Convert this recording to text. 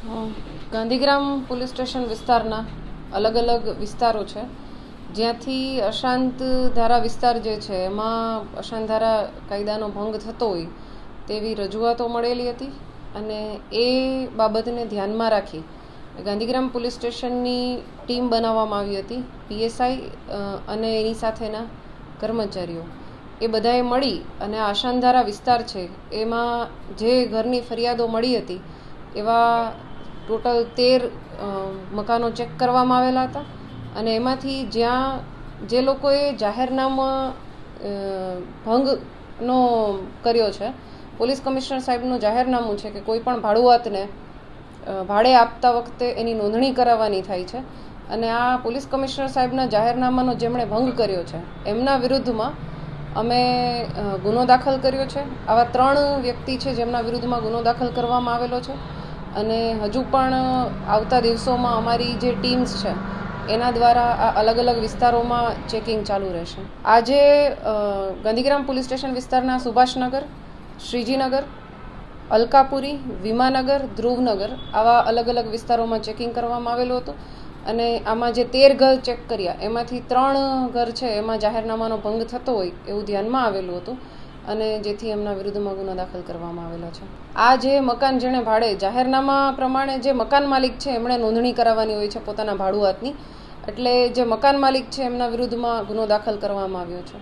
Gandhigram police station વિસ્તારના અલગ અલગ વિસ્તારો છે જ્યાંથી અશાંત ધારા વિસ્તાર જે છે એમાં અશાંત ધારા કાયદાનો ભંગ થતો હોય તેવી રજૂઆતો મળેલી હતી અને એ બાબતને ધ્યાનમાં રાખી ગાંધીગ્રામ પોલીસ સ્ટેશનની ટીમ બનાવવામાં આવી હતી પીએસઆઈ અને એની સાથેના કર્મચારીઓ એ બધાએ મળી અને આ અશાંત ધારા વિસ્તાર છે એમાં જે ઘરની ફરિયાદો મળી હતી એવા ટોટલ 13 મકાનો ચેક કરવામાં આવેલા હતા અને એમાંથી જ્યાં જે લોકોએ જાહેરનામા ભંગનો કર્યો છે પોલીસ કમિશનર સાહેબનું જાહેરનામું છે કે કોઈ પણ ભાડુઆતને ભાડે આપતા વખતે એની નોંધણી કરાવવાની થાય છે અને આ પોલીસ કમિશનર સાહેબના જાહેરનામાનો જેમણે ભંગ કર્યો છે એમના વિરુદ્ધમાં અમે ગુનો દાખલ કર્યો છે. આવા 3 વ્યક્તિ છે જેમના વિરુદ્ધમાં ગુનો દાખલ કરવામાં આવેલો છે અને હજુ પણ આવતા દિવસોમાં અમારી જે ટીમ્સ છે એના દ્વારા આ અલગ અલગ વિસ્તારોમાં ચેકિંગ ચાલુ રહેશે. આજે ગાંધીગ્રામ પોલીસ સ્ટેશન વિસ્તારના સુભાષનગર, શ્રીજીનગર, અલકાપુરી, વિમાનગર, ધ્રુવનગર આવા અલગ અલગ વિસ્તારોમાં ચેકિંગ કરવામાં આવેલું હતું અને આમાં જે 13 ઘર ચેક કર્યા એમાંથી 3 ઘર છે એમાં જાહેરનામાનો ભંગ થતો હોય એવું ધ્યાનમાં આવેલું હતું અને જેથી એમના વિરુદ્ધમાં ગુનો દાખલ કરવામાં આવેલા છે. આ જે મકાન જેણે ભાડે જાહેરનામા પ્રમાણે જે મકાન માલિક છે એમણે નોંધણી કરાવવાની હોય છે પોતાના ભાડુઆતની, એટલે જે મકાન માલિક છે એમના વિરુદ્ધમાં ગુનો દાખલ કરવામાં આવ્યો છે.